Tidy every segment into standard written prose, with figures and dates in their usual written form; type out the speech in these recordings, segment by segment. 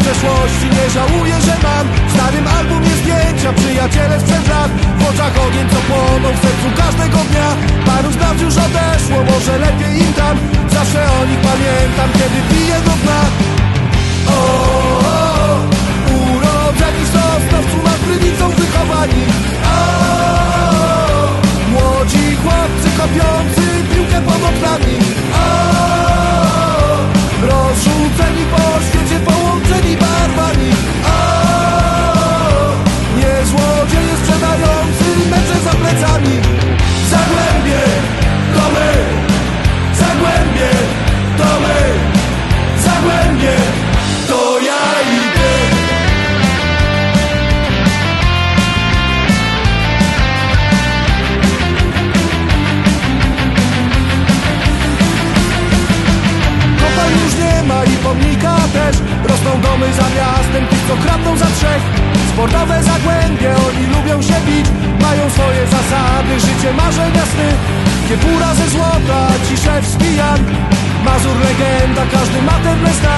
przeszłości nie żałuję, że mam w starym albumie zdjęcia, przyjaciele sprzed lat. W oczach ogień, co płoną w sercu każdego dnia. Paru z nas już odeszło, może lepiej im tam. Zawsze o nich pamiętam, kiedy piję do dna. Urodzeni z Sosnowcu, nad Krynicą wychowani. Młodzi chłopcy kopiący piłkę pod oknami. Rozrzuceni po świecie, połączeni barwami. Nie złodzieje sprzedający mecze za plecami. Zagłębie, to my. Zagłębie, to my. Zagłębie, to ja i ty. Kopalń już nie ma i pomnika też. Rosną domy za miastem, tych co kradną za trzech. Sportowe Zagłębie, oni lubią się bić. Mają swoje zasady, życie marzenia sny. Kiepura ze złota, Ciszewski Jan. Mazur legenda, każdy ma ten zna.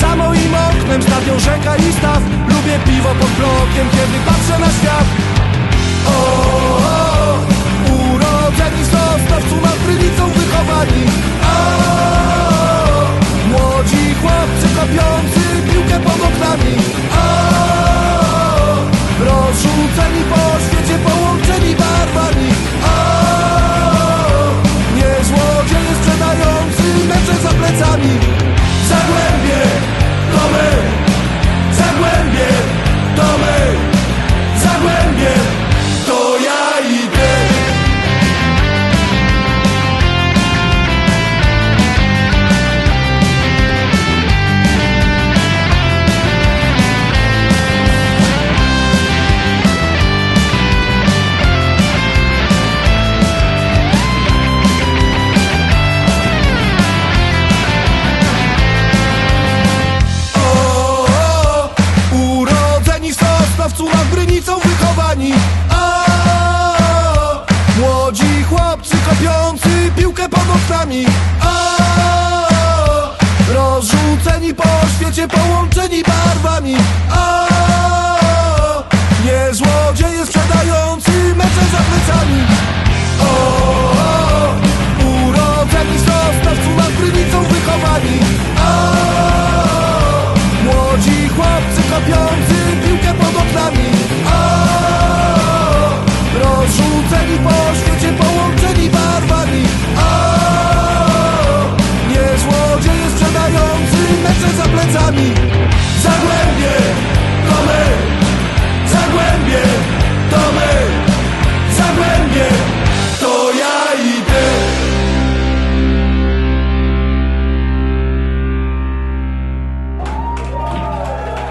Za moim oknem stadion, rzeka i staw. Lubię piwo pod blokiem, kiedy patrzę na świat. Urodzeni z Sosnowcu, nad Krynicą wychowani. Młodzi chłopcy kopiący piłkę pod oknami. Rozrzuceni po świecie, połączeni barwami. Nie złodzieje sprzedający mecze za plecami. Zagłębie, to my. Zagłębie, to my. Zagłębie, to ja i ty. Nad Krynicą wychowani. Młodzi chłopcy kopiący piłkę pod oknami. Rozrzuceni po świecie, połączeni barwami. Nie złodzieje sprzedający mecze za plecami. Urodzeni z Sosnowcu, nad Krynicą wychowani. Młodzi chłopcy kopiący piłkę pod oknami. Rozrzuceni po świecie, połączeni barwami. Nie złodzieje sprzedający mecze za plecami. Zagłębie, to my. Zagłębie, to my. Zagłębie, to ja i ty.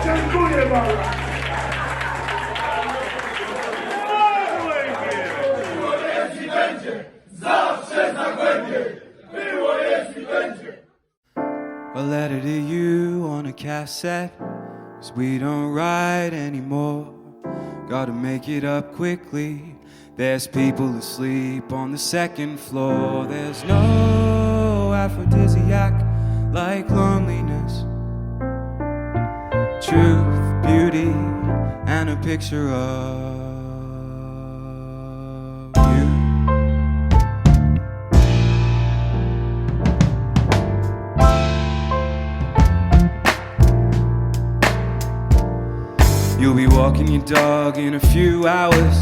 Dziękuję bardzo. Było jest i będzie. Zawsze Zagłębie. Było jest i będzie. A letter to you on a cassette, 'cause we don't write anymore. Gotta make it up quickly. There's people asleep on the second floor. There's no aphrodisiac like loneliness. Truth, beauty, and a picture of you. You'll be walking your dog in a few hours.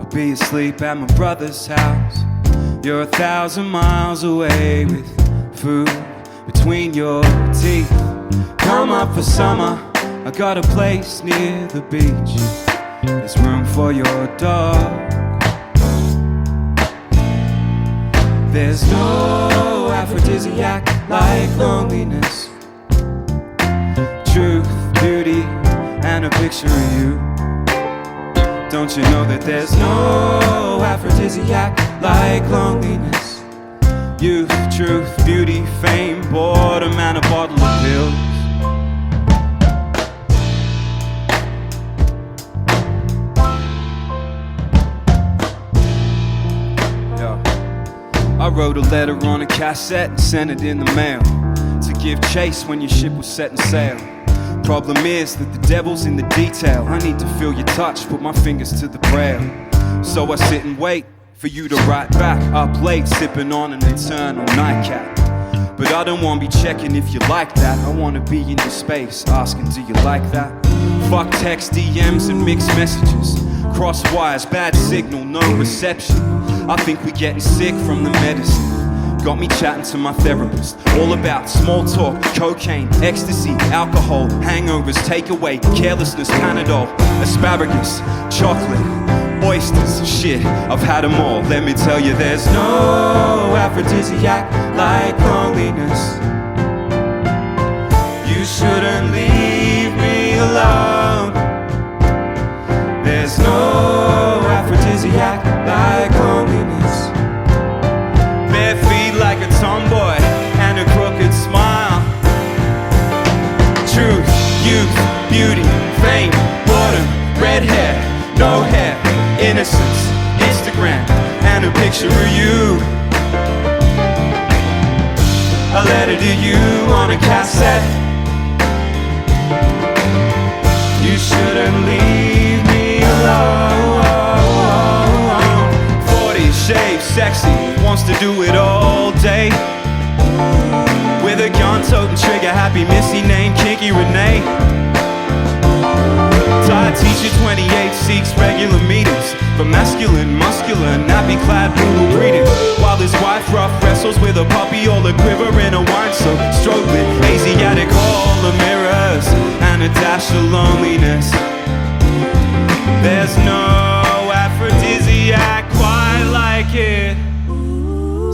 I'll be asleep at my brother's house. You're 1,000 miles away with food between your teeth. Come up for summer, I got a place near the beach. There's room for your dog. There's no aphrodisiac like loneliness. Truth, beauty, and a picture of you. Don't you know that there's no aphrodisiac like loneliness? Youth, truth, beauty, fame, boredom, and a bottle of pills. I wrote a letter on a cassette and sent it in the mail to give chase when your ship was setting sail. Problem is that the devil's in the detail. I need to feel your touch, put my fingers to the braille. So I sit and wait for you to write back. Up late, sipping on an eternal nightcap. But I don't wanna be checking if you like that. I wanna be in your space, asking do you like that? Fuck text, DMs and mixed messages. Cross wires, bad signal, no reception. I think we're getting sick from the medicine. Got me chatting to my therapist, all about small talk, cocaine, ecstasy, alcohol, hangovers, takeaway, carelessness, Panadol, asparagus, chocolate, oysters, shit, I've had them all. Let me tell you, there's no aphrodisiac like loneliness. You shouldn't leave me alone. There's no aphrodisiac like loneliness. Bare feet like a tomboy and a crooked smile. Truth, youth, beauty, fame, boredom, red hair, no hair, innocence, Instagram, and a picture of you. A letter to you on a cassette. You shouldn't leave me alone. 40, shaved, sexy, wants to do it all day. With a gun, toting trigger, happy Missy named Kiki Renee. Tired teacher 28 seeks regular meetings for masculine, muscular, nappy-clad brutal breeding. While his wife rough wrestles with a puppy, all a quiver in a wine so stroke lit, Asiatic, all the mirrors and a dash of loneliness. There's no aphrodisiac quite like it.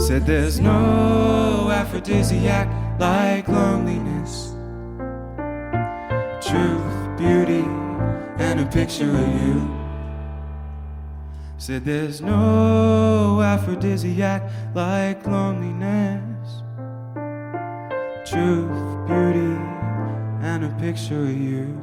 Said there's no aphrodisiac like loneliness. Truth, beauty, and a picture of you. Said there's no aphrodisiac like loneliness. Truth, beauty, and a picture of you.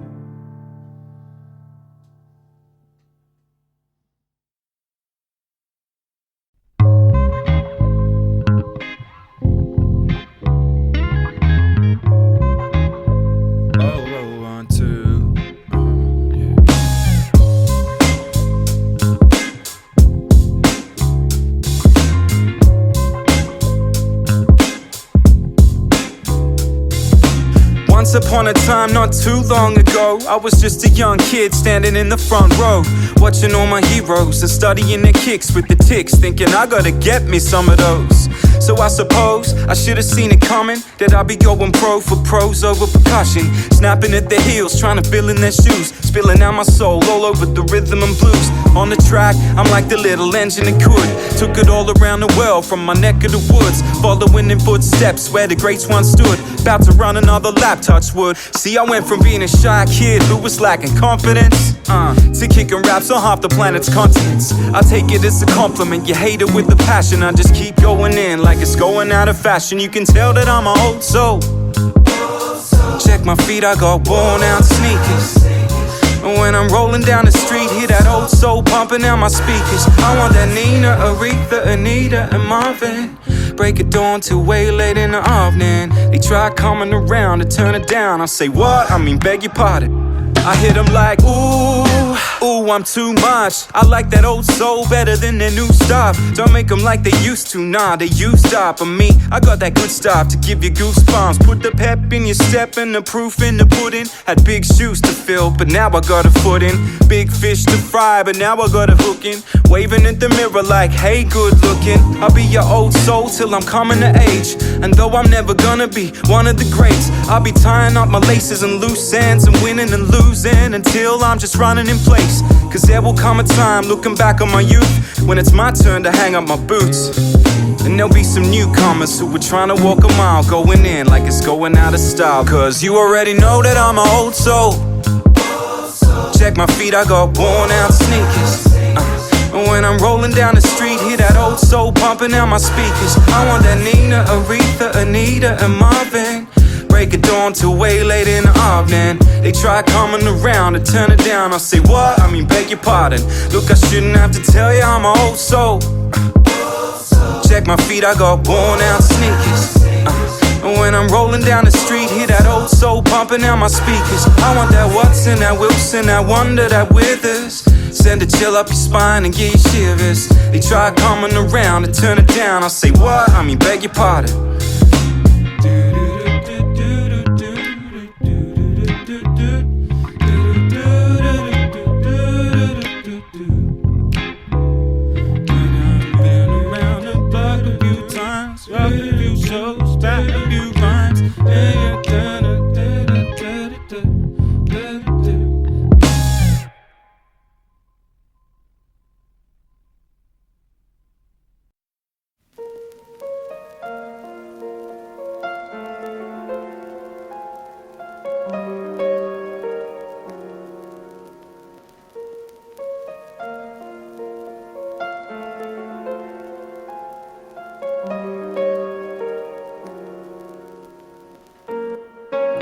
Once upon a time, not too long ago, I was just a young kid standing in the front row, watching all my heroes and studying their kicks with the ticks, thinking I gotta get me some of those. So I suppose I should've seen it coming, that I'd be going pro for pros over percussion, snapping at their heels, trying to fill in their shoes, spilling out my soul all over the rhythm and blues. On the track, I'm like the little engine that could, took it all around the world from my neck of the woods, following in footsteps where the greats once stood, about to run another lap, touch wood. See, I went from being a shy kid who was lacking confidence to kicking raps on half the planet's continents. I take it as a compliment, you hate it with a passion. I just keep going in like it's going out of fashion. You can tell that I'm an old soul. Check my feet, I got worn out sneakers. And when I'm rolling down the street, hear that old soul pumping out my speakers. I want that Nina, Aretha, Anita, and Marvin. Break it dawn till way late in the evening. They try coming around to turn it down. I say what? I mean beg your pardon. I hit them like, ooh, ooh, I'm too much. I like that old soul better than their new stuff. Don't make them like they used to, nah, they used up. But me, I got that good stuff to give you goosebumps. Put the pep in your step and the proof in the pudding. Had big shoes to fill, but now I got a foot in. Big fish to fry, but now I got a hook in. Waving at the mirror like, hey, good looking. I'll be your old soul till I'm coming to age. And though I'm never gonna be one of the greats, I'll be tying up my laces and loose ends and winning and losing until I'm just running in place. Cause there will come a time looking back on my youth when it's my turn to hang up my boots. And there'll be some newcomers who were trying to walk a mile, going in like it's going out of style. Cause you already know that I'm an old soul. Check my feet, I got worn out sneakers. And when I'm rolling down the street, hear that old soul pumping out my speakers. I want that Nina, Aretha, Anita, and Marvin. Break it dawn till way late in the evening. They try coming around to turn it down. I say what? I mean beg your pardon. Look, I shouldn't have to tell you I'm an old soul. Check my feet, I got worn out sneakers. And when I'm rolling down the street, hear that old old soul pumping out my speakers. I want that Watson, that Wilson, that wonder that withers. Send a chill up your spine and get you shivers. They try coming around to turn it down. I say what? I mean beg your pardon.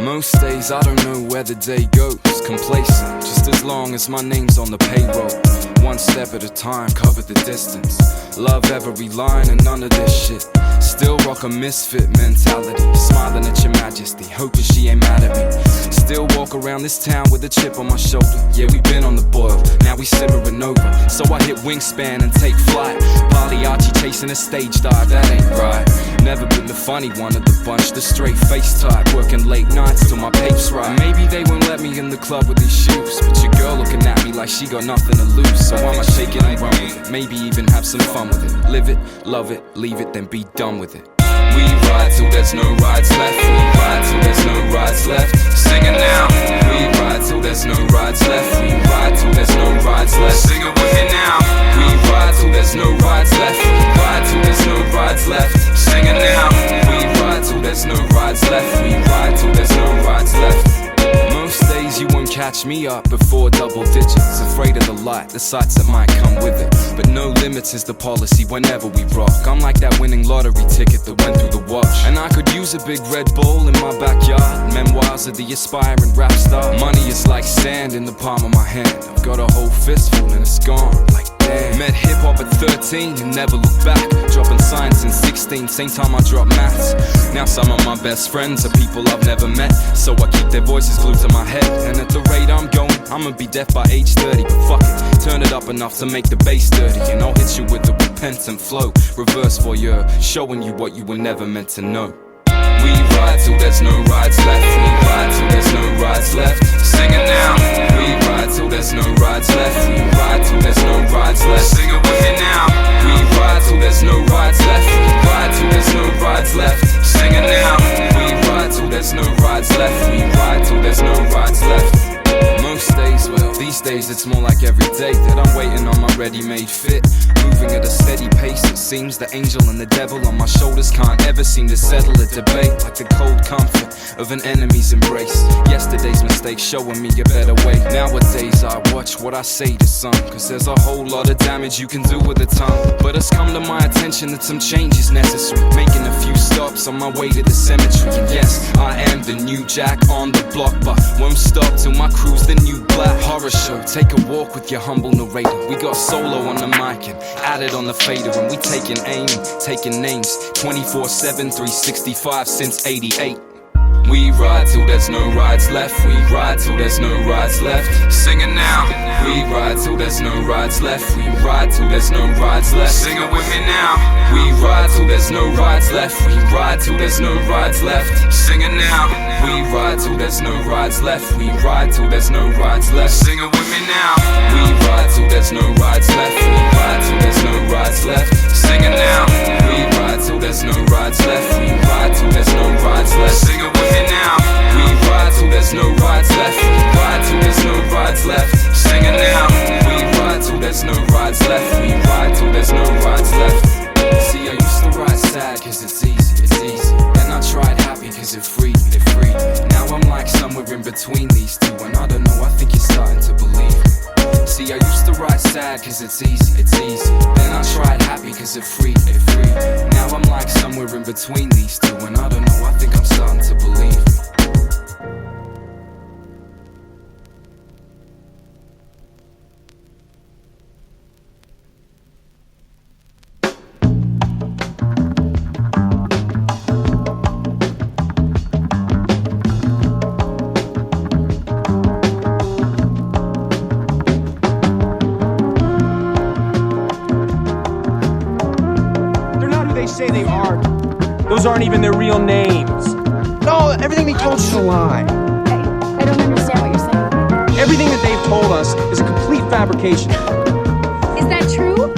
Most days I don't know where the day goes. Complacent, just as long as my name's on the payroll. One step at a time, cover the distance. Love every line and none of this shit. Still rock a misfit mentality. Smiling at your majesty, hoping she ain't mad at me. Still walk around this town with a chip on my shoulder. Yeah, we been on the boil, now we simmering over. So I hit wingspan and take flight. Pagliacci chasing a stage dive, that ain't right. Never been the funny one of the bunch, the straight face type. Working late nights till my pape's right. Maybe they won't let me in the club with these shoes, but your girl looking at me like she got nothing to lose. So I'ma shake it and run with it, maybe even have some fun with it. Live it, love it, leave it, then be done with it. We ride till there's no rides left. We ride till there's no rides left. Sing it now. We ride till there's no rides left. We ride till there's no rides left. Sing it with me now. We ride till there's no rides left. We ride till there's no rides left. Sing it now. We ride till there's no rides left. We ride till there's no rides left. Most days you won't catch me up before double digits. Afraid of the light, the sights that might come with it. But no limits is the policy whenever we rock. I'm like that winning lottery ticket that went through the wash. And I could use a big Red Bull in my backyard. Memoirs of the aspiring rap star. Money is like sand in the palm of my hand. I've got a whole fistful and it's gone like damn. Met hip-hop at 13 and never looked back. Dropping science in 16, same time I dropped maths. Now some of my best friends are people I've never met, so I keep their voices glued to my head. And at the rate I'm going, I'ma be deaf by age 30. But fuck it, turn it up enough to make the bass dirty. And I'll hit you with the repentant flow. Reverse voyeur, showing you what you were never meant to know. We ride till there's no rides left. We ride till there's no rides left. Sing it now. We ride till there's no rides left. We ride till there's no rides left. Sing it with me now. We ride till there's no rides left. We ride till there's no rides left. Sing it now. We ride till there's no rides left. We ride till there's no rides left. Most days, well, these days it's more like every day that I'm waiting on my ready-made fit. Moving at a steady pace, it seems the angel and the devil on my shoulders can't ever seem to settle a debate. Like the cold comfort of an enemy's embrace. Yesterday's mistakes showing me a better way. Nowadays I watch what I say to some, cause there's a whole lot of damage you can do with a tongue. But it's come to my attention that some change is necessary. Making a few stops on my way to the cemetery. And yes, I am the new Jack on the block, but won't stop till my crew's the new black. Horror show, take a walk with your humble narrator. We got solo on the mic and added on the fader. And we taking aim, taking names 24/7, 365 since 88. We ride till there's no rides left. We ride till there's no rides left. Sing it now. We ride till there's no rides left. We ride till there's no rides left. Sing it with me now. We ride till there's no rides left. We ride till there's no rides left. Sing it now. We ride till there's no rides left. We ride till there's no rides left. Sing it with me now. We ride till there's no rides left. We ride till there's no rides left. Sing it now. We ride till there's no rides left. We ride till there's no rides left. Sing it with me now. We ride till there's no rides left. We ride till there's no rides left. Sing it now. We ride till there's no rides left. We ride till there's no rides left. See, I used to ride sad cause it's easy, it's easy. Then I tried happy cause it freed me, it freed me. Now I'm like somewhere in between these two, and I don't know, I think you're starting to believe me. See, I used to ride sad cause it's easy, it's easy. Then I tried happy cause it freed me, it freed me. Now I'm like somewhere in between these two, and I don't know, I think I'm starting to believe me. aren't even their real names. No, everything they told is a lie. I don't understand what you're saying. Everything that they've told us is a complete fabrication. Is that true?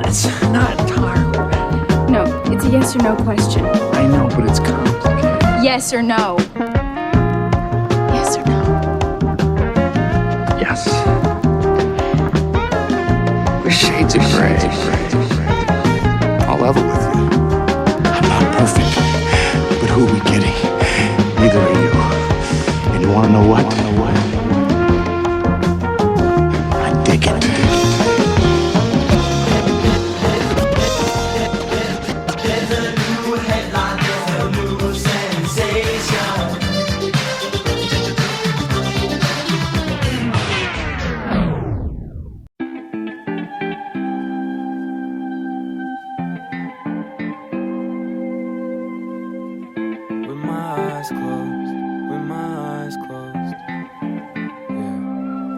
That's not entirely right. No, it's a yes or no question. I know, but it's complicated. Yes or no? Yes or no? Yes. We're shades of gray. I'll level with you. I'm not perfect, but who are we kidding? Neither are you. And you wanna know what? I dig it.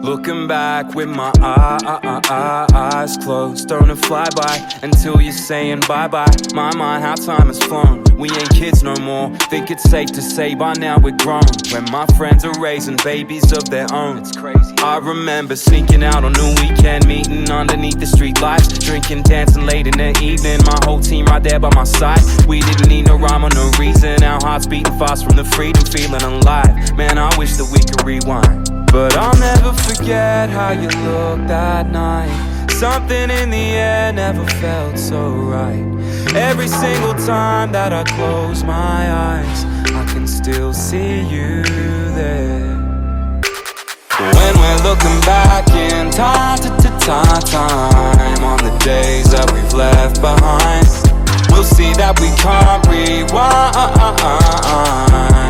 Looking back with my eyes closed, don't fly by until you're saying bye-bye. My mind, how time has flown. We ain't kids no more. Think it's safe to say by now we're grown. When my friends are raising babies of their own, it's crazy. I remember sneaking out on a weekend, meeting underneath the street lights, drinking, dancing late in the evening. My whole team right there by my side. We didn't need no rhyme or no reason. Our hearts beating fast from the freedom, feeling alive. Man, I wish that we could rewind. But I'll never forget how you looked that night. Something in the air never felt so right. Every single time that I close my eyes, I can still see you there. When we're looking back in time on the days that we've left behind, we'll see that we can't rewind,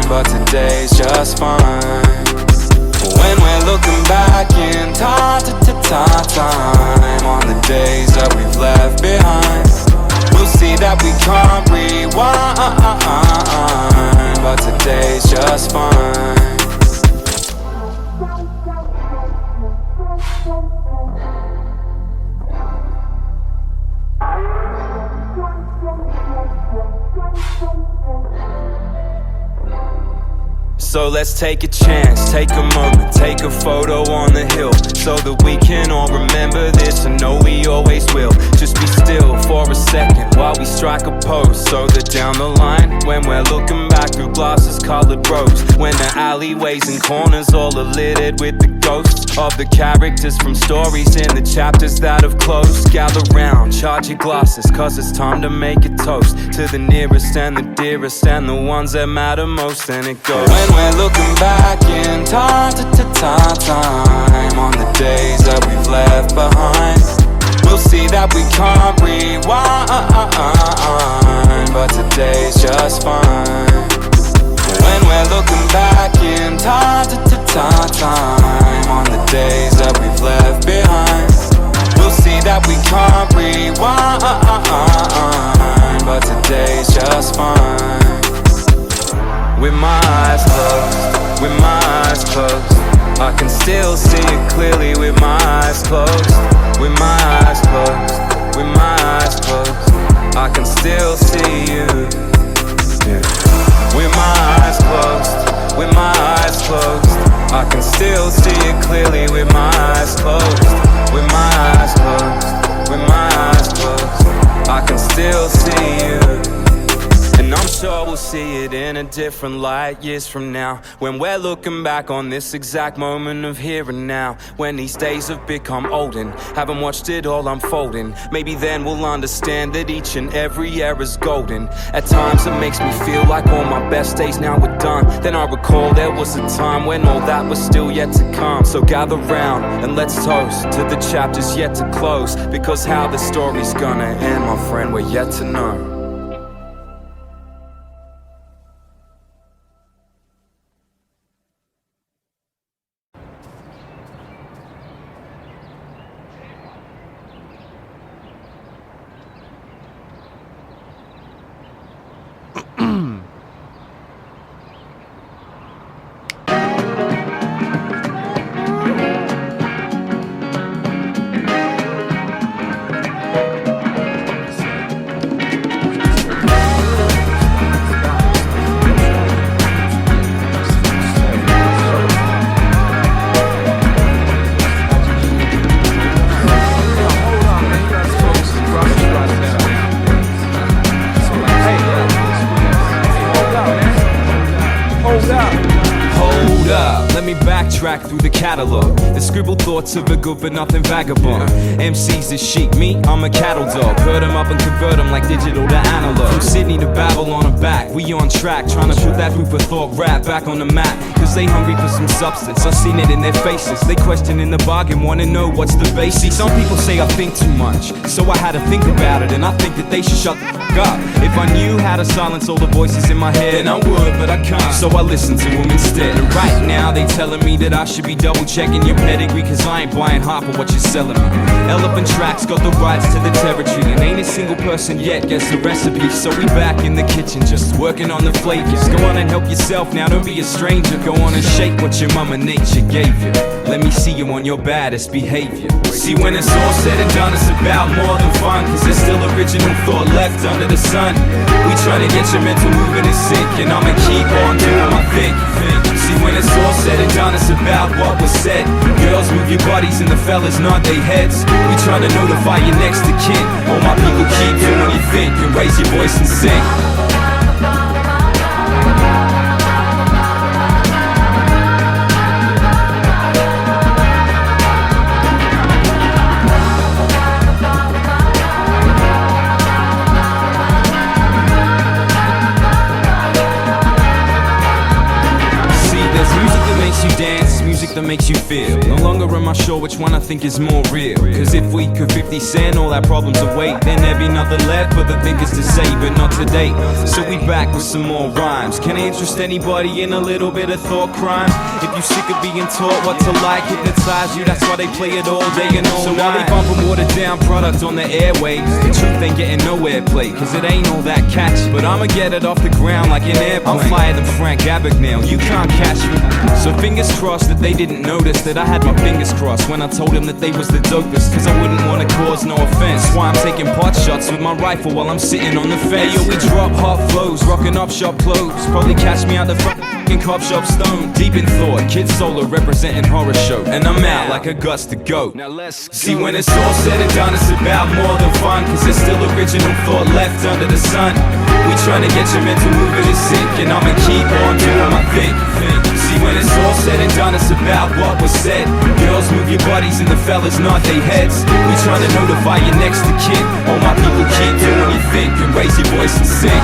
but today's just fine. When we're looking back in time on the days that we've left behind, we'll see that we can't rewind, but today's just fine. So let's take a chance, take a moment, take a photo on the hill, so that we can all remember this and know we always will. Just be still for a second while we strike a pose, so that down the line, when we're looking back through glasses colored rose, when the alleyways and corners all are littered with the ghosts of the characters from stories in the chapters that have closed. Gather round, charge your glasses, cause it's time to make a toast to the nearest and the dearest and the ones that matter most. And it goes, when we're looking back in time on the days that we've left behind, we'll see that we can't rewind, but today's just fine. When we're looking back in time on the days that we've left behind, we'll see that we can't rewind, but today's just fine. With my eyes closed, with my eyes closed, I can still see it clearly with my eyes closed. With my eyes closed, with my eyes closed, I can still see you. Yeah. With my eyes closed, with my eyes closed, I can still see it clearly with my eyes closed. With my eyes closed, with my eyes closed, I can still see you. And I'm sure we'll see it in a different light years from now, when we're looking back on this exact moment of here and now. When these days have become olden, haven't watched it all unfolding, maybe then we'll understand that each and every era's golden. At times it makes me feel like all my best days now are done. Then I recall there was a time when all that was still yet to come. So gather round and let's toast to the chapters yet to close, because how the story's gonna end, my friend, we're yet to know. Hold up, let me backtrack through the catalog. The scribbled thoughts of a good but nothing vagabond. MC's the sheep, me, I'm a cattle dog. Herd 'em up and convert 'em like digital to analog. From Sydney to Babylon and back, we on track, trying to put that food for thought rap back on the map. Cause they hungry for some substance, I've seen it in their faces. They questioning the bargain, wanna know what's the basis. See, some people say I think too much, so I had to think about it, and I think that they should shut the f*** up. If I knew how to silence all the voices in my head, then I would, but I can't, so I listen to them instead. And right now they telling me that I should be double checking your pedigree, cause I ain't buying half of what you're selling me. Elephant Tracks got the rights to the territory, and ain't a single person yet gets the recipe. So we back in the kitchen, just working on the flavors. Go on and help yourself now, don't be a stranger. Go on and shake what your mama nature gave you. Let me see you on your baddest behavior. See, when it's all said and done, it's about more than fun, cause there's still original thought left under the sun. We tryna get your mental moving in sync, and I'ma keep on doing my thing. See, when it's all said and done, it's about what was said. Girls, move your bodies and the fellas nod their heads. We tryna notify your next of kin. All my people, keep doing what you think, and raise your voice and sing. Music that makes you feel. No longer am I sure which one I think is more real. Cause if we could 50 Cent all our problems away, then there'd be nothing left for the thinkers to say, but not today. So we back with some more rhymes. Can I interest anybody in a little bit of thought crime? If you sick of being taught what to like, hypnotize you, that's why they play it all day and all night. So while they bumpin' watered down product on the airwaves, the truth ain't getting no airplay, cause it ain't all that catchy. But I'ma get it off the ground like an airplane. I'm flyer than Frank Abagnale, you can't catch me. So fingers crossed that they didn't notice that I had my fingers crossed when I told them that they was the dopest, cause I wouldn't wanna cause no offense. That's why I'm taking pot shots with my rifle while I'm sitting on the fence. Hey, yo, we drop hot flows, rocking up shop clothes. Probably catch me out the fucking cop shop stone. Deep in thought, Kid Solar representing Horror Show, and I'm out like a guts to go. Now let's go. See, when it's all said and done, it's about more than fun, cause there's still original thought left under the sun. We tryna get your mental moving in sync, and I'ma keep on doing my thing. See, when it's all said and done, it's about what was said. Girls, move your bodies and the fellas nod their heads. We tryna notify your next of kin. All my people, keep doing what you think, and raise your voice and sing.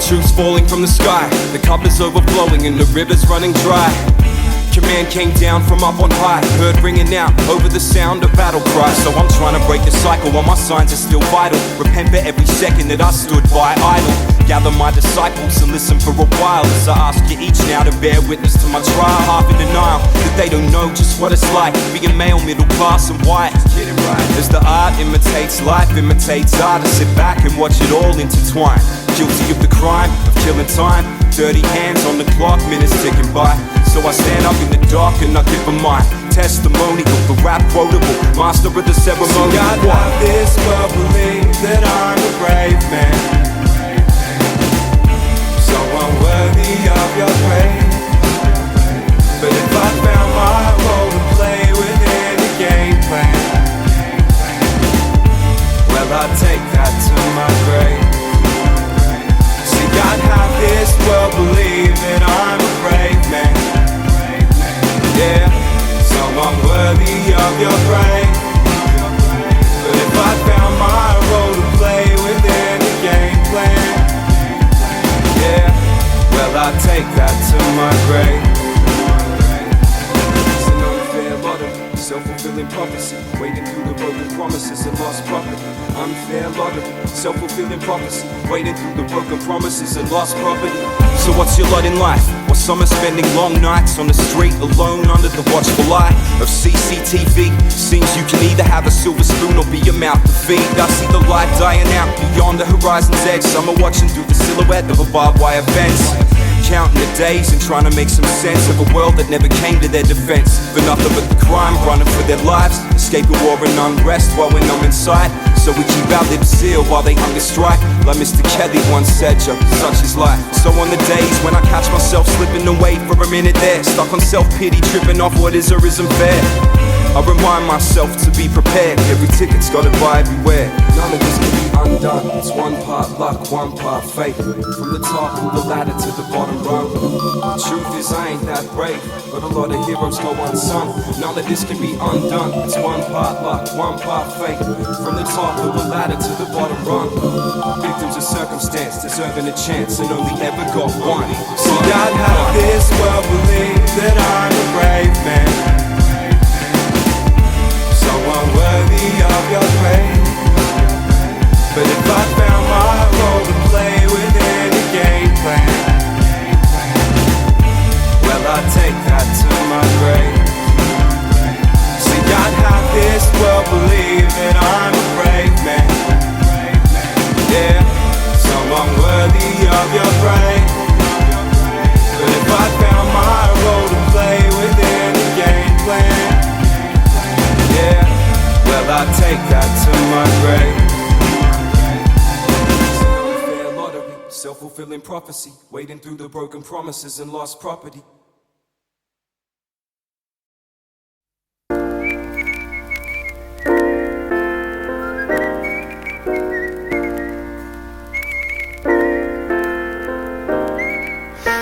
truth's falling from the sky. The cup is overflowing and the river's running dry. Command came down from up on high, heard ringing out over the sound of battle cries. So I'm trying to break the cycle while my signs are still vital. Repent for every second that I stood by idle. Gather my disciples and listen for a while, as I ask you each now to bear witness to my trial. Half in denial that they don't know just what it's like being male, middle class and white. As the art imitates life, imitates art, I sit back and watch it all intertwine. Guilty of the crime of killing time, dirty hands on the clock, minutes ticking by. So I stand up in the dark and I give them my testimony of the rap quotable, master of the ceremony. So God, have this world believe that I'm a brave man, so unworthy of your praise. But if I found my role to play within the game plan, well, I'd take that to my grave. See, God, have this world believe that I'm a brave man, yeah, so I'm worthy of your praise. But if I found my role to play within the game plan, yeah, well, I'd take that to my grave. It's an unfair lottery, self-fulfilling prophecy, waiting through the broken promises and lost property. Unfair lottery, self-fulfilling prophecy, waiting through the broken promises and lost property. So what's your lot in life? Well, some are spending long nights on the street alone under the watchful eye of CCTV. Seems you can either have a silver spoon or be a mouth to feed. I see the light dying out beyond the horizon's edge. Some are watching through the silhouette of a barbed wire fence, counting the days and trying to make some sense of a world that never came to their defense. For nothing but the crime, running for their lives, escaping war and unrest while we're numb inside. So we keep our lips sealed while they hunger strike. Like Mr. Kelly once said, yo, such is life. So on the days when I catch myself slipping away for a minute there, stuck on self-pity, tripping off what is or isn't fair, I remind myself to be prepared. Every ticket's got a buyer beware. None of this can be undone. It's one part luck, one part fate. From the top of the ladder to the bottom rung. The truth is I ain't that brave, but a lot of heroes go unsung. None of this can be undone. It's one part luck, one part fate. From the top of the ladder to the bottom rung. Victims of circumstance, deserving a chance, and only ever got one. See, God, have this world believe that I'm a brave man, so unworthy of your praise. But if I found my role to play within the game plan, well, I'd take that to my grave. See, God, have this world believe that I'm a brave man, yeah, so unworthy of your praise. But if I found my role to play within the game plan, yeah, well, I'd take that to my grave. Unfair lottery, self-fulfilling prophecy, wading through the broken promises and lost property.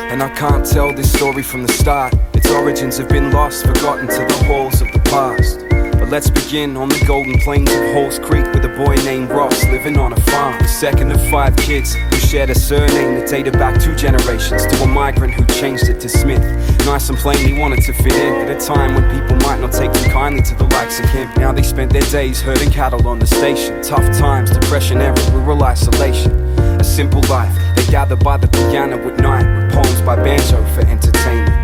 And I can't tell this story from the start. Its origins have been lost, forgotten to the halls of the past. But let's begin on the golden plains of Halls Creek, with a boy named Ross living on a farm. The second of 5 kids who shared a surname that dated back 2 generations to a migrant who changed it to Smith. Nice and plain, he wanted to fit in at a time when people might not take too kindly to the likes of him. Now they spent their days herding cattle on the station. Tough times, depression, era, rural isolation. A simple life, they gather by the piano at night with poems by banjo for entertainment.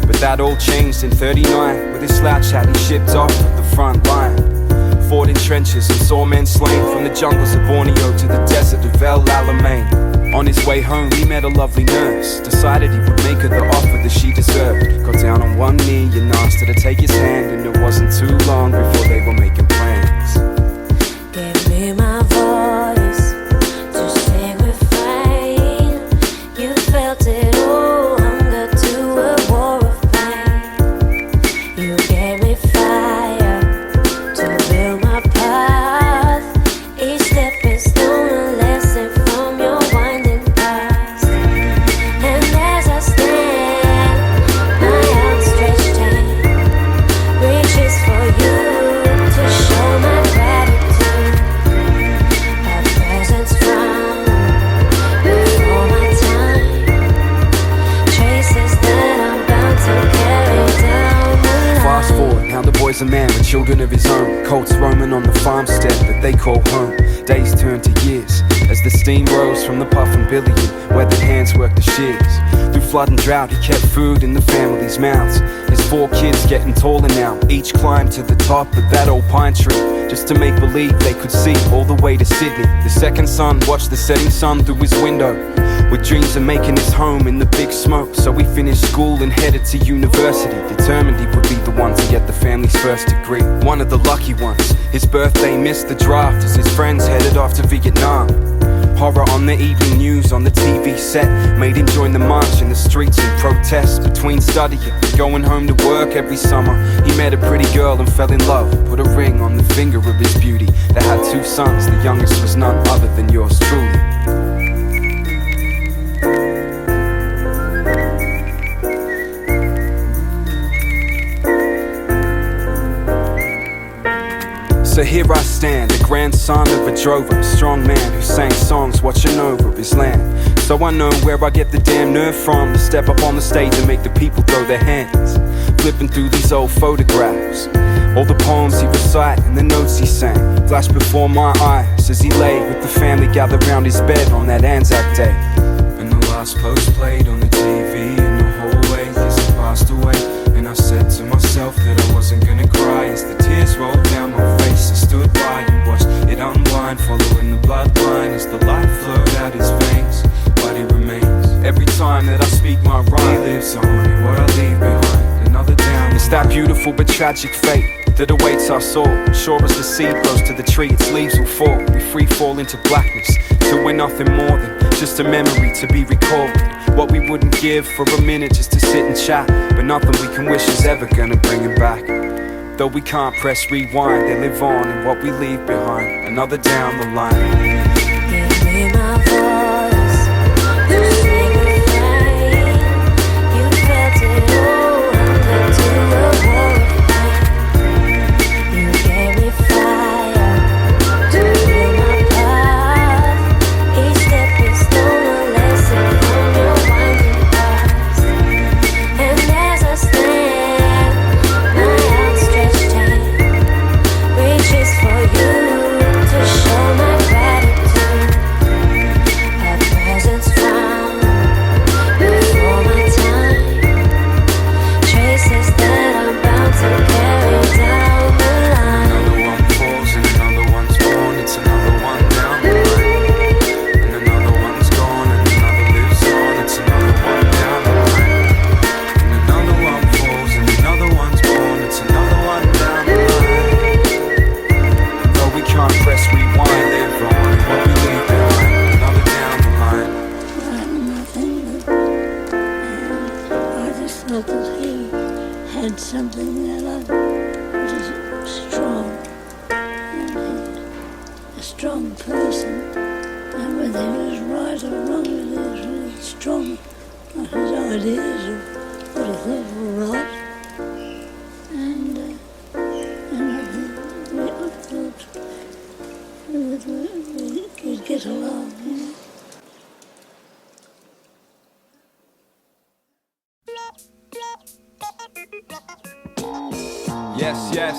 But that all changed in 39. With his slouch hat he shipped off at the front line, fought in trenches and saw men slain, from the jungles of Borneo to the desert of El Alamein. On his way home he met a lovely nurse, decided he would make her the offer that she deserved. Got down on one knee and asked her to take his hand, and it wasn't too long before they were making plans. Give me my voice to sing refrain. You felt it all, hunger to a war of pain. You gave me fire to build my path. Each step is stone, a lesson from your winding past. And as I stand, my outstretched hand reaches for you to share. children of his own. Colts roaming on the farmstead that they call home. Days turned to years as the steam rose from the puffin' billion. Weathered hands worked the shears. Through flood and drought he kept food in the family's mouths. His 4 kids getting taller now, each climbed to the top of that old pine tree, just to make believe they could see all the way to Sydney. The second son watched the setting sun through his window, with dreams of making his home in the big smoke. So he finished school and headed to university, determined he would be the one to get the family's first degree. One of the lucky ones. His birthday missed the draft as his friends headed off to Vietnam. Horror on the evening news on the TV set made him join the march in the streets in protest. Between studying and going home to work every summer, he met a pretty girl and fell in love. Put a ring on the finger of his beauty. They had 2 sons, the youngest was none other than yours truly. So here I stand, the grandson of a drover, strong man who sang songs watching over his land. So I know where I get the damn nerve from to step up on the stage and make the people throw their hands. Flipping through these old photographs, all the poems he recite and the notes he sang flashed before my eyes as he lay with the family gathered round his bed on that Anzac Day. And the last post played on the TV in the hallway as he passed away. And I said to myself that I wasn't gonna cry as the tears rolled down my face. I stood by and watched it unwind, following the bloodline as the life flowed out his veins. But he remains. Every time that I speak my rhyme, he lives on in what I leave behind. Another down. It's that beautiful but tragic fate that awaits us all. Sure as the seed grows to the tree, its leaves will fall. We free fall into blackness, till we're nothing more than just a memory to be recalled. What we wouldn't give for a minute just to sit and chat, but nothing we can wish is ever gonna bring him back. Though we can't press rewind, they live on in what we leave behind. Another down the line. Give me my voice to sing refrain. You felt it all, hunger to a war of pain. You gave me fire to fill my path. Each step is stone, a lesson from your winding past. And as I stand, my outstretched hand reaches for you to show my gratitude. A presence found before my time, traces that I'm bound to carry down the line. Another one falls and another one's born. It's another one down the line. And another one's gone and another lives on. It's another one down the line. And another one falls and another one's born. It's another one down the line. Though we can't press rewind, live on in what we leave behind. Another down the line. I just thought that he had something that was strong, and he's a strong person, and whether he was right or wrong, he was really strong on his ideas of what he thought were right, and I thought we could get along, you know. Yes, yes,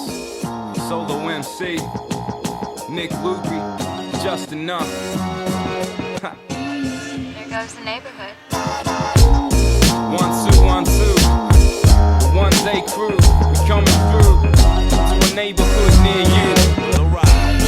solo MC, Nick Loopy, just enough. There goes the neighborhood. 1, 2, 1, 2. The 1-day crew, we coming through to a neighborhood near you.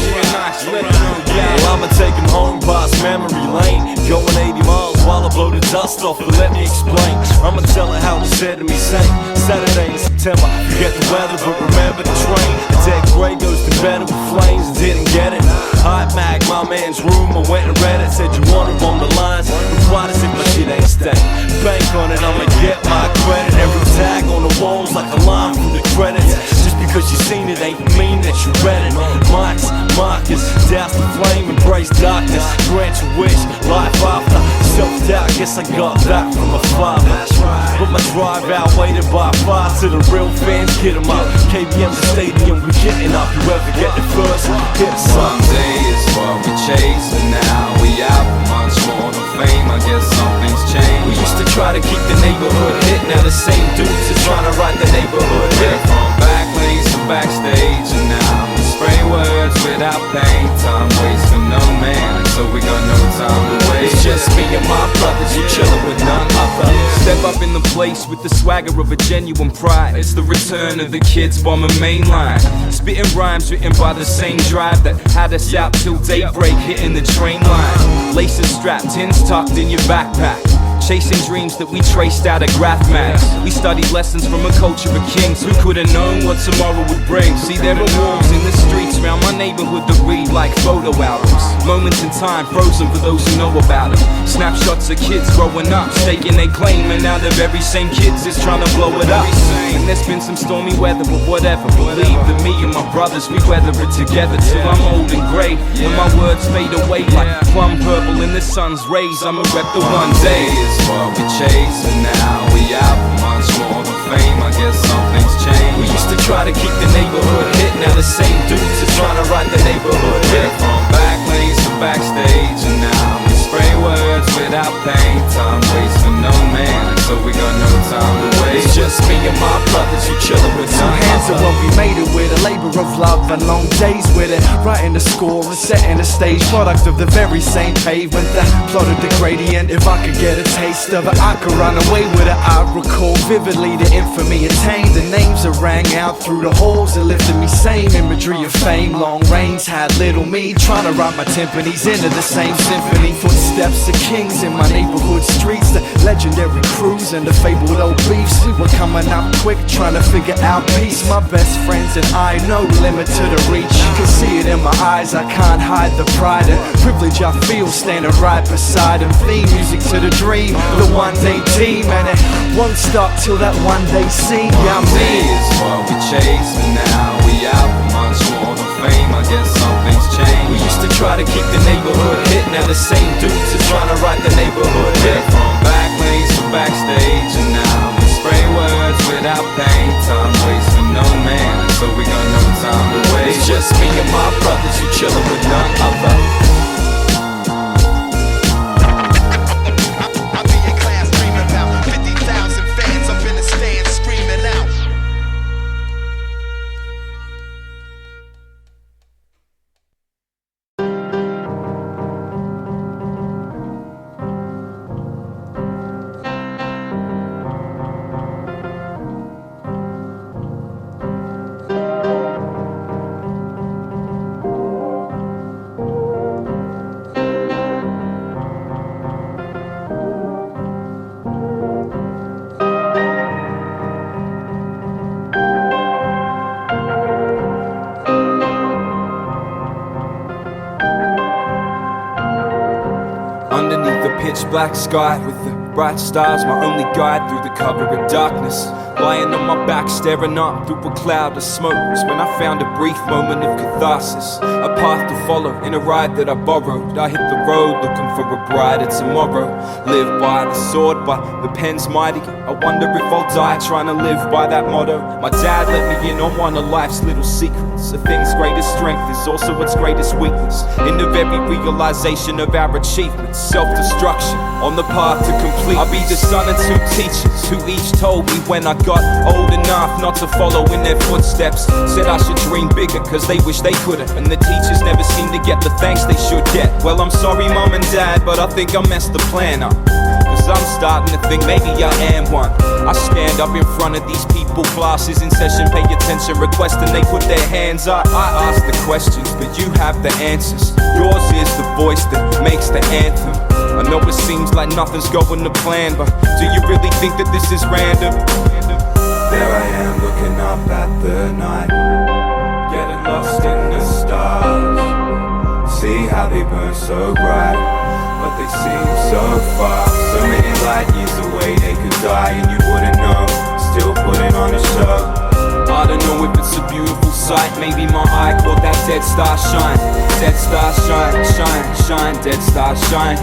Yeah, nice, let it know, yeah. Well, I'ma take him home past memory lane, going 80 miles while I blow the dust off. But let me explain, I'ma tell her how it said to me, saying Saturday in September, forget the weather but remember the train. The dead grey goes to bed with flames and didn't get it. Hot mag, my man's room, I went and read it. Said you wanna run the lines, replied as if my shit ain't staying. Bank on it, I'ma get my credit. Every tag on the walls like a line from the credits. Just because you seen it ain't mean that you read it. Marks, markers, douse the flame, embrace darkness, grant your wish, life after. Self-doubt, guess I got that from my father. But my drive outweighed by far. To the real fans, get them up. KBM the stadium, we getting up. Whoever get the first, hit us up. Someday is what we chase, and now we out for much more than fame. I guess something's changed. We used to try to keep the neighborhood hit. Now the same dudes are trying to ride the neighborhood hit. From back lanes to backstage, and now we spray words without pain. Time waits for no man, so we got no time to waste. It's just me and my brothers, you chillin' with none other. Step up in the place with the swagger of a genuine pride. It's the return of the kids bombing mainline, spitting rhymes written by the same drive that had us out till daybreak, hitting the train line. Laces strapped, tins tucked in your backpack, chasing dreams that we traced out of graph maps. We studied lessons from a culture of kings who could have known what tomorrow would bring. See, there are walls in the streets around my neighborhood that read like photo albums, moments in time frozen for those who know about them. Snapshots of kids growing up, staking their claim, and now the very same kids is trying to blow it up. And there's been some stormy weather, but whatever. Believe that me and my brothers, we weather it together till I'm old and grey, when my words fade away like plum purple in the sun's rays. I'ma rep the one day. It's what we chase, and now we out for much more than fame. I guess something's changed. We used to try to keep the neighborhood hit, now the same dudes are trying to write the neighborhood hit. From back lanes to backstage, and now we spray words without pain. Time waits for no man, so we got no time to waste. It's just me and my brothers, you chillin' with Two hands are what we made it with, a labor of love and long days with it. Writing the score and setting the stage, product of the very same pavement that plotted the gradient. If I could get a taste of it, I could run away with it. I recall vividly the infamy attained, the names that rang out through the halls that lifted me sane. Imagery of fame, long reigns had little me, trying to write my timpanis into the same symphony. Footsteps of kings in my neighborhood streets, the legendary crews and the fabled old beefs. We're coming up quick, trying to figure out peace. My best friends and I know the limit to the reach. You can see it in my eyes, I can't hide the pride and privilege I feel standing right beside them. Theme music to the dream, the one day team, and it won't stop till that one day scene. Yeah, I'm me. Is what we chase, and now we out for much more than fame. I guess something's changed. We used to try to keep the neighborhood hit, now the same dudes are trying to write the neighborhood hit. From back lanes to backstage, and now we spray words without pain. Time waits for no man, so we got no time to waste. It's just me and my brothers, you chillin' with none other. Underneath the pitch black sky with the bright stars, my only guide through the cover of darkness. Lying on my back, staring up through a cloud of smoke, was when I found a brief moment of catharsis. A path to follow in a ride that I borrowed. I hit the road looking for a brighter tomorrow. Live by the sword, but the pen's mighty. I wonder if I'll die trying to live by that motto. My dad let me in on one of life's little secrets. A thing's greatest strength is also its greatest weakness. In the very realization of our achievements, self-destruction on the path to complete. I'll be the son of two teachers who each told me when I got old enough not to follow in their footsteps. Said I should dream bigger cause they wish they couldn't, and the teachers never seem to get the thanks they should get. Well, I'm sorry mom and dad, but I think I messed the plan up, cause I'm starting to think maybe I am one. I stand up in front of these people, classes in session, pay attention, request, and they put their hands up. I ask the questions, but you have the answers. Yours is the voice that makes the anthem. I know it seems like nothing's going to plan, but do you really think that this is random? There I am looking up at the night, getting lost in the stars. See how they burn so bright, but they seem so far. So many light years away, they could die and you wouldn't know. Still putting on a show. I don't know if it's a beautiful sight. Maybe my eye caught that dead star shine. Dead star shine, shine, shine. Dead star shine,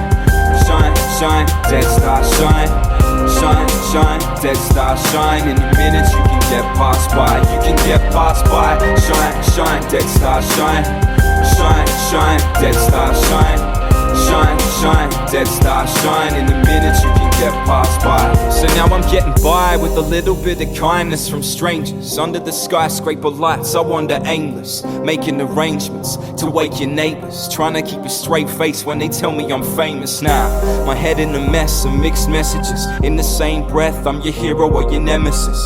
shine, shine. Dead star shine, shine, shine. Dead star shine. In a minute you can get passed by. You can get passed by. Shine, shine. Dead star shine, shine, shine. Dead star shine, shine, shine, dead star shine. In a minute you can get passed by. So now I'm getting by with a little bit of kindness from strangers. Under the skyscraper lights I wander aimless, making arrangements to wake your neighbors, trying to keep a straight face when they tell me I'm famous. Now my head in a mess of mixed messages. In the same breath I'm your hero or your nemesis,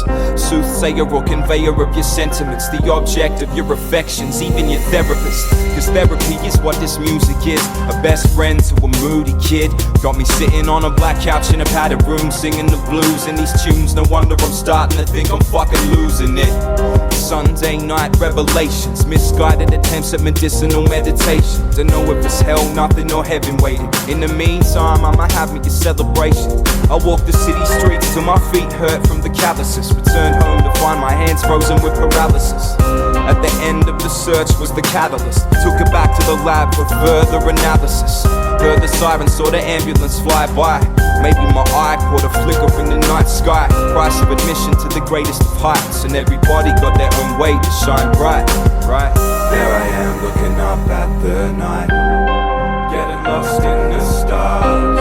soothsayer or conveyor of your sentiments, the object of your affections, even your therapist. Cause therapy is what this music is, a best friend to a moody kid. Got me sitting on a black couch in a padded room, singing the blues in these tunes. No wonder I'm starting to think I'm fucking losing it. Sunday night revelations, misguided attempts at medicinal meditation. Don't know if it's hell, nothing, or heaven waiting. In the meantime, I'ma have me a celebration. I walk the city streets till my feet hurt from the calluses. Return home to find my hands frozen with paralysis. At the end of the search was the catalyst. Took it back to the lab for further analysis. Heard the sirens, saw the ambulance fly by. Maybe my eye caught a flicker in the night sky. Price of admission to the greatest of heights, and everybody got their own way to shine bright. Right there I am looking up at the night, getting lost in the stars.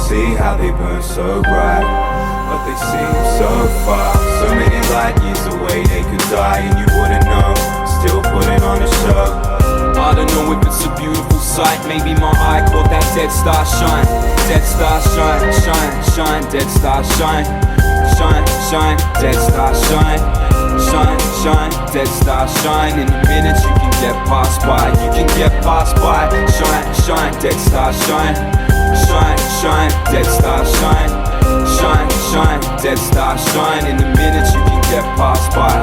See how they burn so bright, but they seem so far. So many light years away they could die and you wouldn't know. Still putting on a show. I don't know if it's a beautiful sight. Maybe my eye caught that dead star shine. Dead star shine, shine, shine. Dead star shine, shine, shine. Dead star shine, shine, shine. Dead star shine. In a minute you can get passed by. You can get passed by. Shine, shine. Dead star shine, shine, shine. Dead star shine, shine, shine. Dead star shine. In a minute you can get passed by.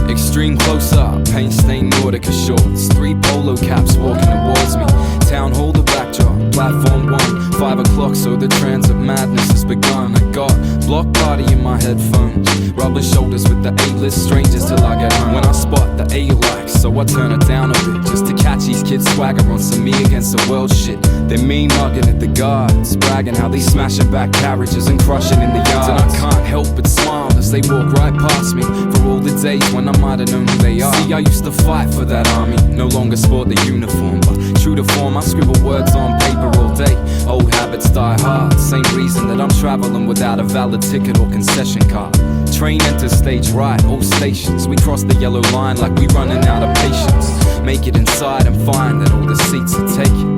Extreme close-up, paint-stained Nordica shorts, 3 polo caps walking towards me. Town hall, the backdrop, platform 1, 5 o'clock, so the transit madness has begun. I got block party in my headphones, rubbing shoulders with the A-list strangers till I get home. When I spot the A-likes, so I turn it down a bit, just to catch these kids swagger on some me against the world shit. They're mean mugging at the guards, bragging how they smashing back carriages and crushing in the yards. And I can't help but smile as they walk right past me, for all the days when I might have known who they are. See, I used to fight for that army, no longer sport the uniform, but true to form I scribble words on paper all day. Old habits die hard, same reason that I'm traveling without a valid ticket or concession card. Train enters stage right, all stations, we cross the yellow line like we running out of patience. Make it inside and find that all the seats are taken.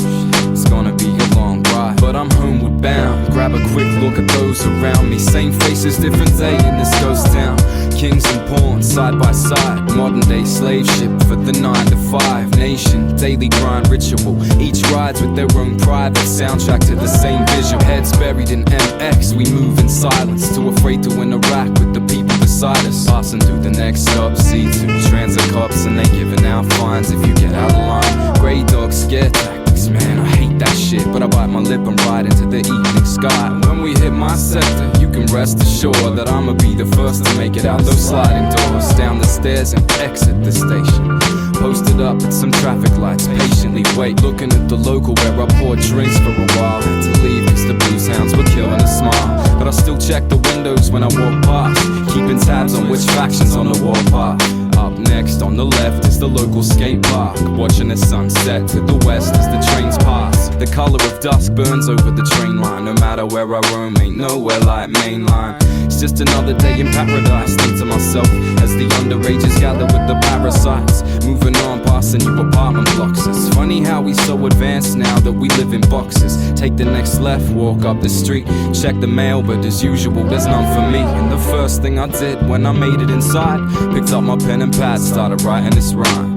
It's gonna be a long ride, but I'm homeward bound. Grab a quick look at those around me, same faces, different day in this ghost town. Kings and pawns side by side, modern day slave ship for the 9 to 5 nation. Daily grind ritual, each rides with their own private soundtrack to the same visual. Heads buried in MX, we move in silence, too afraid to interact with the people beside us. Passing through the next stop, C2 transit cops, and they giving out fines if you get out of line. Grey dog scare tactics, man, I hate that shit, but I bite my lip and ride into the evening sky. When we hit my sector, you can rest assured that I'ma be the first to make it out those sliding doors, down the stairs and exit the station. Posted up at some traffic lights, patiently wait, looking at the local where I poured drinks for a while. Had to leave cause the blues hounds were killing a smile, but I still check the windows when I walk past, keeping tabs on which factions on the warpath. Up next on the left is the local skate park, watching the sunset to the west as the trains pass. The color of dusk burns over the train line, no matter where I roam, ain't nowhere like mainline. It's just another day in paradise, think to myself as the underages gather with the parasites. Moving on, passing you apartment blocks. It's funny how we so advanced now that we live in boxes. Take the next left, walk up the street, check the mail, but as usual, there's none for me. And the first thing I did when I made it inside, picked up my pen and pad, started writing this rhyme.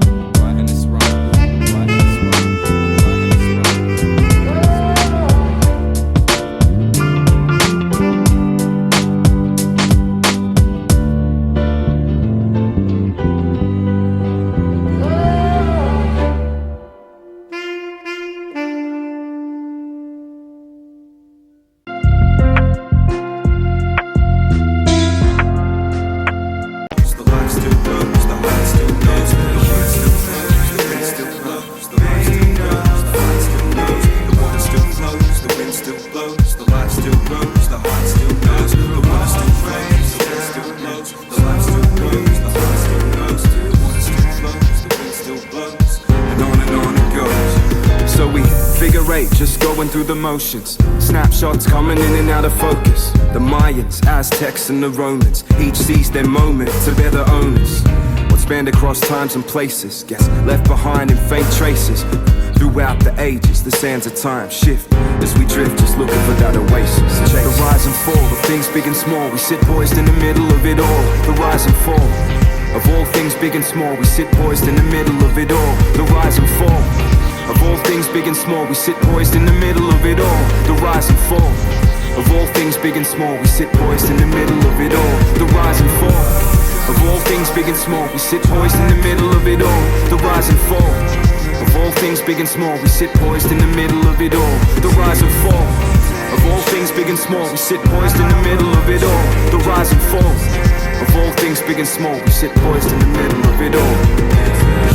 Just going through the motions, snapshots coming in and out of focus. The Mayans, Aztecs and the Romans, each seized their moment to bear the owners. What spanned across times and places gets left behind in faint traces. Throughout the ages, the sands of time shift as we drift, just looking for that oasis. Check the rise and fall of things big and small. We sit poised in the middle of it all. The rise and fall of all things big and small. We sit poised in the middle of it all. The rise and fall of all things big and small. We sit poised in the middle of it all. The rise and fall of all things big and small. We sit poised in the middle of it all. The rise and fall of all things big and small. We sit poised in the middle of it all. The rise and fall of all things big and small. We sit poised in the middle of it all. The rise and fall of all things big and small. We sit poised in the middle of it all. The rise and fall of all things big and small. We sit poised in the middle of it all.